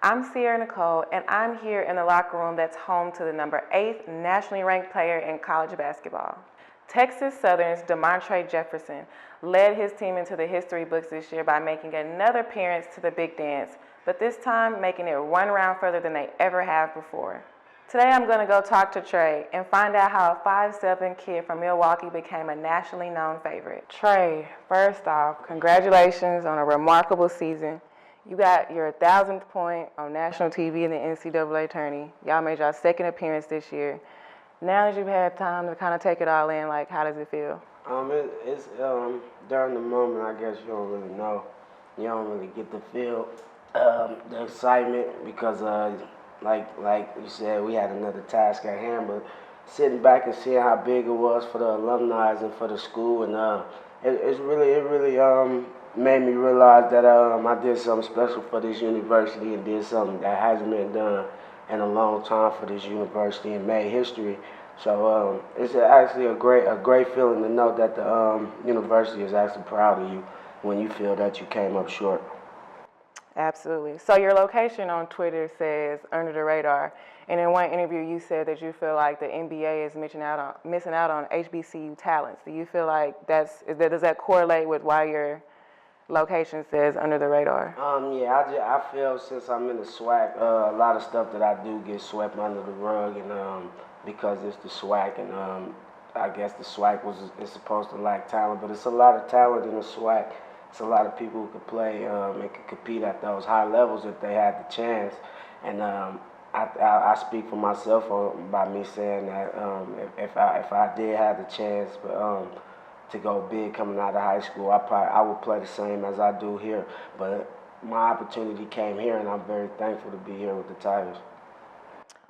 I'm Sierra Nicole, and I'm here in the locker room that's home to the number 8th nationally ranked player in college basketball. Texas Southern's Trae Jefferson led his team into the history books this year by making another appearance to the big dance, but this time making it one round further than they ever have before. Today I'm going to go talk to Trae and find out how a 5'7" kid from Milwaukee became a nationally known favorite. Trae, first off, congratulations on a remarkable season. You got your 1,000th point on national TV in the NCAA tourney. Y'all made your second appearance this year. Now that you've had time to kind of take it all in, like, how does it feel? It's during the moment, I guess you don't really know. You don't really get to feel the excitement because, like you said, we had another task at hand. But sitting back and seeing how big it was for the alumni and for the school, and it really made me realize that I did something special for this university and did something that hasn't been done in a long time for this university and made history. So it's actually a great feeling to know that the university is actually proud of you when you feel that you came up short. Absolutely. So your location on Twitter says under the radar, and in one interview you said that you feel like the NBA is missing out on HBCU talents. Do you feel like does that correlate with why your location says under the radar? I feel since I'm in the SWAC, a lot of stuff that I do gets swept under the rug, and because it's the SWAC, and I guess the SWAC is supposed to lack talent, but it's a lot of talent in the SWAC. It's a lot of people who could play and could compete at those high levels if they had the chance, and I speak for myself by me saying that if I did have the chance, but to go big coming out of high school, I would play the same as I do here. But my opportunity came here, and I'm very thankful to be here with the Tigers.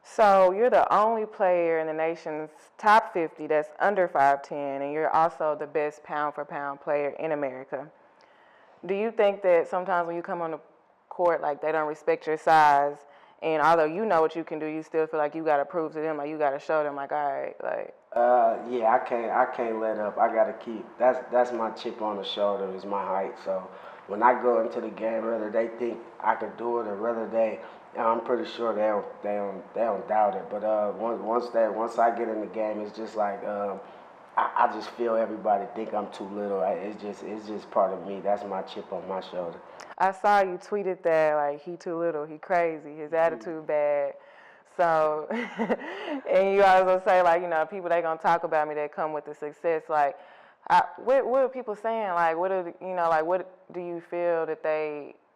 So you're the only player in the nation's top 50 that's under 5'10", and you're also the best pound-for-pound player in America. Do you think that sometimes when you come on the court, like, they don't respect your size, and although you know what you can do, you still feel like you got to prove to them, like, you got to show them, like, all right, like. I can't let up. I gotta keep. That's my chip on the shoulder is my height. So when I go into the game, whether they think I can do it or whether I'm pretty sure they don't doubt it. But once I get in the game, it's just like I just feel everybody think I'm too little. It's just part of me. That's my chip on my shoulder. I saw you tweeted that, like, he too little, he crazy, his attitude bad. So, and you also say, like, you know, people they gonna talk about me that come with the success. Like, what are people saying? Like, what do you feel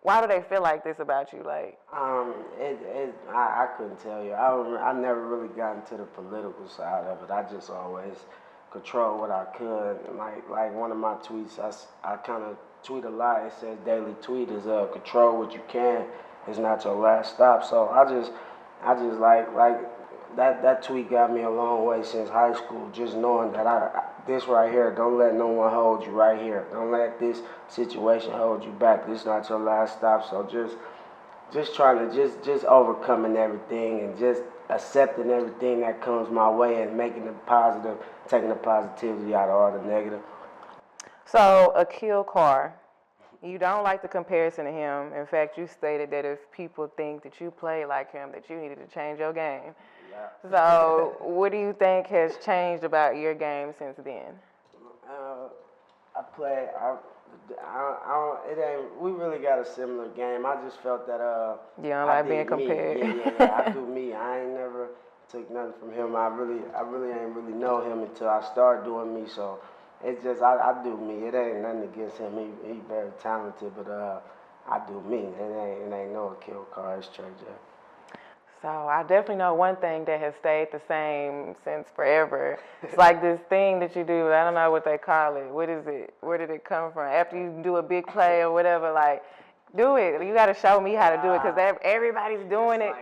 why do they feel like this about you? Like, I couldn't tell you. I never really got into the political side of it. I just always control what I could. Like one of my tweets, I kind of tweet a lot. It says daily tweet is control what you can. It's not your last stop. So I just like that tweet got me a long way since high school. Just knowing that this right here, don't let no one hold you right here. Don't let this situation hold you back. This is not your last stop. So just trying to just overcoming everything and just accepting everything that comes my way and making it positive, taking the positivity out of all the negative. So, Akil Carr, you don't like the comparison to him. In fact, you stated that if people think that you play like him, that you needed to change your game. Yeah. So, what do you think has changed about your game since then? I play. It ain't. We really got a similar game. I just felt that. You don't like being compared. Yeah. I do me. I ain't never took nothing from him. I really ain't really know him until I started doing me. So it's just I do me. It ain't nothing against him. He very talented, but I do me. It ain't no Akil Carr. It's Trae Jefferson. So I definitely know one thing that has stayed the same since forever. It's like this thing that you do. I don't know what they call it. What is it? Where did it come from? After you do a big play or whatever, like, do it. You got to show me how to do it because everybody's doing it.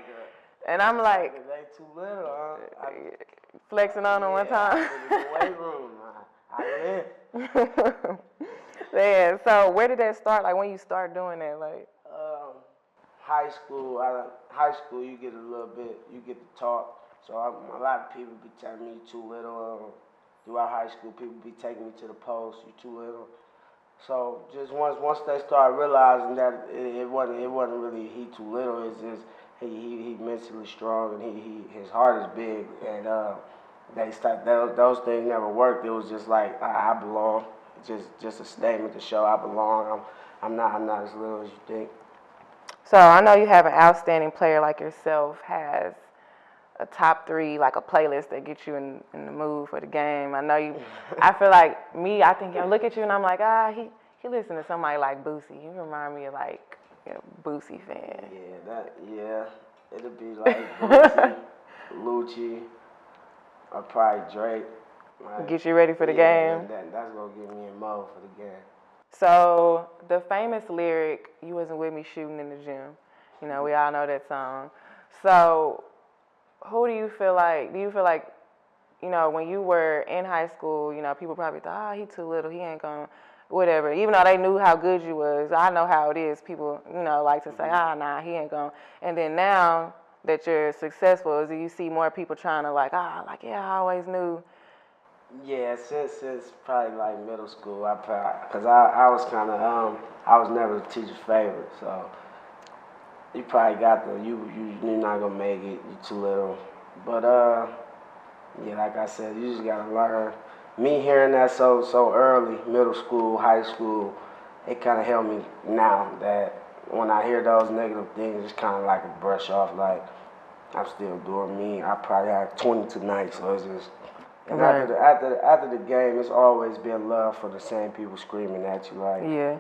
And I'm like, they too little. flexing on them one time. In the weight room. I live. Yeah. So where did that start? Like, when you start doing that, like. High school, you get a little bit, you get to talk. So a lot of people be telling me you too little. Throughout high school, people be taking me to the post, you too little. So just once they started realizing that it wasn't really he too little. It's just he mentally strong and his heart is big and they start those things never worked. It was just like I belong. Just a statement to show I belong. I'm not as little as you think. So I know you have an outstanding player like yourself has a top three, like a playlist that gets you in the mood for the game. I know you. I feel like me. I think I look at you and I'm like, he listen to somebody like Boosie. You remind me of like Boosie fan. Yeah, it'll be like Bootsy, Lucci, or probably Drake. Like, Get you ready for the game. That's gonna get me in mode for the game. So the famous lyric, "You wasn't with me shooting in the gym." You know, we all know that song. So who do you feel like? Do you feel like, you know, when you were in high school, you know, people probably thought, he too little, he ain't gonna, whatever. Even though they knew how good you was, I know how it is. People, you know, like to say, nah, he ain't gonna. And then now that you're successful, do you see more people trying to yeah, I always knew. Yeah, since probably like middle school, cause I was kind of I was never the teacher's favorite, so you probably got you're not gonna make it, you too little, but yeah, like I said, you just gotta learn. Me hearing that so early, middle school, high school, it kind of helped me now that when I hear those negative things, it's kind of like a brush off. Like I'm still doing me. I probably had 20 tonight, so it's just. And Right. after the game, it's always been love for the same people screaming at you. Like Yeah.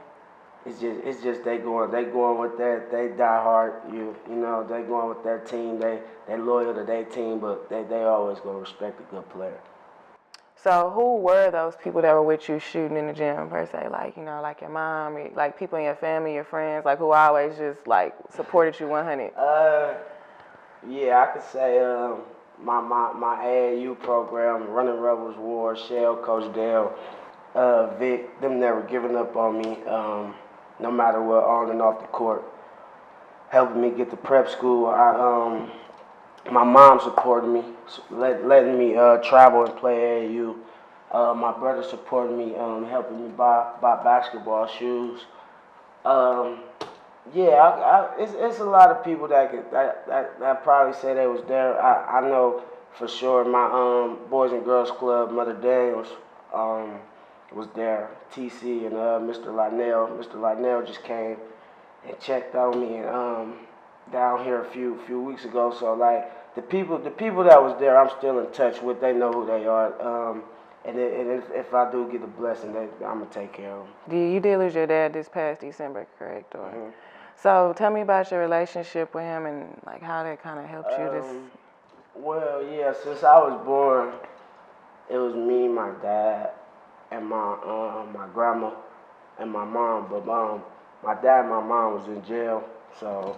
it's just they going with they die hard. You know they going with their team. They loyal to their team, but they always gonna respect a good player. So who were those people that were with you shooting in the gym per se? Like, you know, like your mom, or like people in your family, your friends, like who always just like supported you 100? Yeah, I could say my AAU program, Running Rebels War, Shell, Coach Dale, Vic, them never giving up on me, no matter what, on and off the court, helping me get to prep school. My mom supported me, letting me travel and play AAU. My brother supported me, helping me buy basketball shoes. Um, yeah, it's a lot of people that probably say they was there. I know for sure my Boys and Girls Club, Mother Daniels, was there. TC and Mr. Lionel. Mr. Lionel just came and checked on me and down here a few weeks ago. So like the people that was there, I'm still in touch with. They know who they are. And if I do get a blessing, I'm gonna take care of them. You did lose your dad this past December, correct? Or Mhm. so tell me about your relationship with him and like how that kind of helped you. Well, yeah, since I was born, it was me, my dad, and my grandma and my mom. But my dad and my mom was in jail, so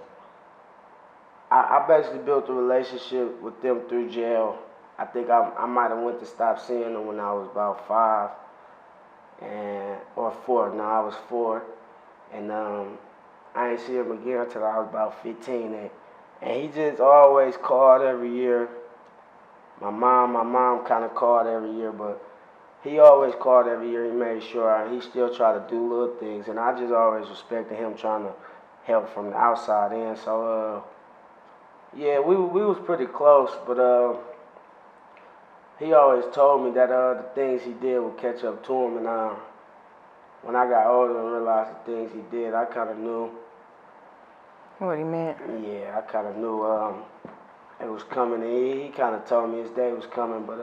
I basically built a relationship with them through jail. I think I might have went to stop seeing them when I was about 5 and or 4. No, I was 4, and I ain't see him again until I was about 15, and he just always called every year. My mom kind of called every year, but he always called every year. He made sure he still tried to do little things, and I just always respected him trying to help from the outside in. So yeah, we was pretty close, but he always told me that the things he did would catch up to him, and when I got older and realized the things he did, I kind of knew. What he meant? Yeah, I kind of knew it was coming. He kind of told me his day was coming, but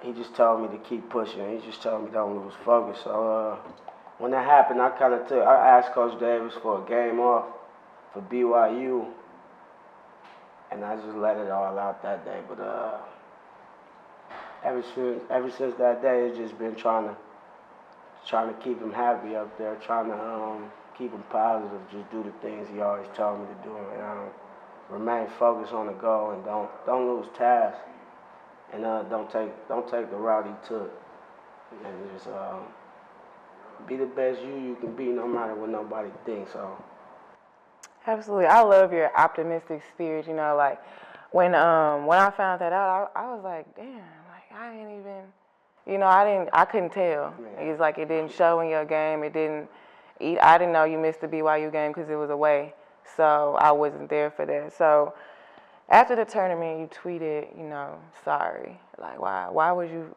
he just told me to keep pushing. He just told me don't lose focus. So when that happened, I asked Coach Davis for a game off for BYU, and I just let it all out that day. But ever since that day, it's just been trying to keep him happy up there, trying to keep him positive, just do the things he always told me to do, and remain focused on the goal, and don't lose task, and don't take the route he took, and just be the best you can be, no matter what nobody thinks. So. Absolutely. I love your optimistic spirit, you know, like when I found that out, I was like, damn, like I ain't even, You know, I couldn't tell. Yeah. It's like it didn't show in your game. I didn't know you missed the BYU game because it was away. So I wasn't there for that. So after the tournament, you tweeted, you know, sorry. Like, why would you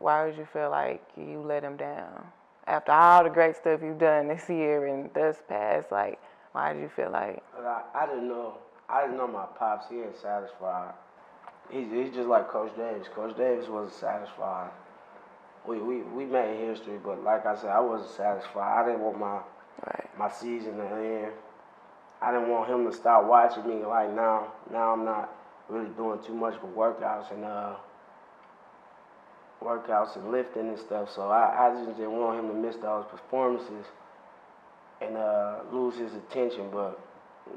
feel like you let him down? After all the great stuff you've done this year and this past, like, why did you feel like? I didn't know. I didn't know my pops. He ain't satisfied. He's just like Coach Davis. Coach Davis wasn't satisfied. We made history, but like I said, I wasn't satisfied. I didn't want my season to end. I didn't want him to stop watching me. Like now I'm not really doing too much but workouts and lifting and stuff. So I just didn't want him to miss those performances and lose his attention. But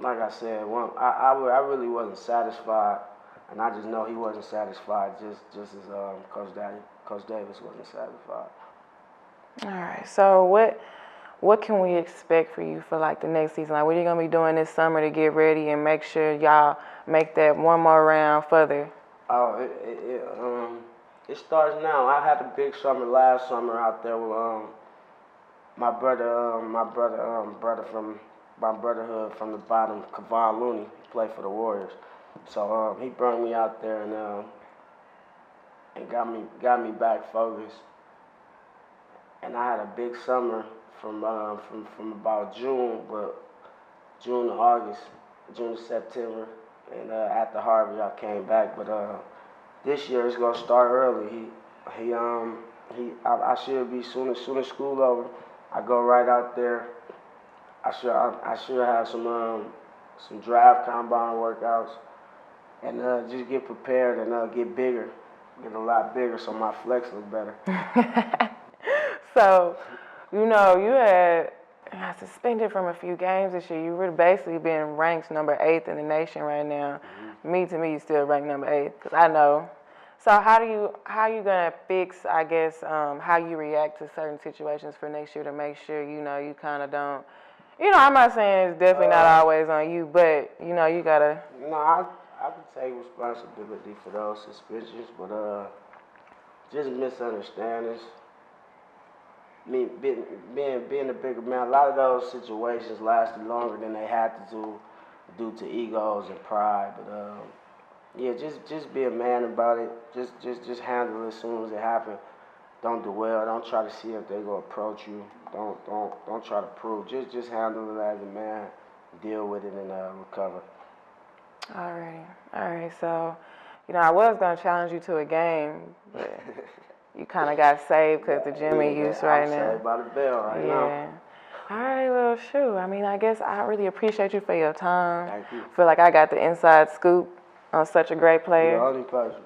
like I said, I really wasn't satisfied, and I just know he wasn't satisfied, just as Coach Davis wasn't satisfied. All right. So what can we expect for you for like the next season? Like, what are you gonna be doing this summer to get ready and make sure y'all make that one more round further? Oh, it starts now. I had a big summer last summer out there with my brother from my brotherhood from the bottom, Kevon Looney, played for the Warriors. So he brought me out there and got me back focused. And I had a big summer from about June to August, June to September, and after Harvey I came back. But this year it's gonna start early. I should be soon as school over. I go right out there. I should have some draft combine workouts, and just get prepared and get bigger, get a lot bigger, so my flex look better. So, you know, you got suspended from a few games this year. You were basically being ranked number 8 in the nation right now. Mm-hmm. To me, you still ranked number 8 because I know. So how are you gonna fix, I guess, how you react to certain situations for next year to make sure, you know, you kind of don't, you know, I'm not saying it's definitely not always on you, but, you know, you gotta. No, I can take responsibility for those suspensions, but just misunderstandings. Me being a bigger man, a lot of those situations lasted longer than they had to due to egos and pride, but yeah, just be a man about it. Just handle it as soon as it happens. Don't dwell. Don't try to see if they gonna approach you. Don't try to prove. Just handle it as a man. Deal with it and recover. All right. So, you know, I was gonna challenge you to a game, but you kind of got saved because the gym in use right now. I'm saved by the bell right now. Yeah. All right, well, shoot. I mean, I guess I really appreciate you for your time. Thank you. I feel like I got the inside scoop on such a great player. You're the only person.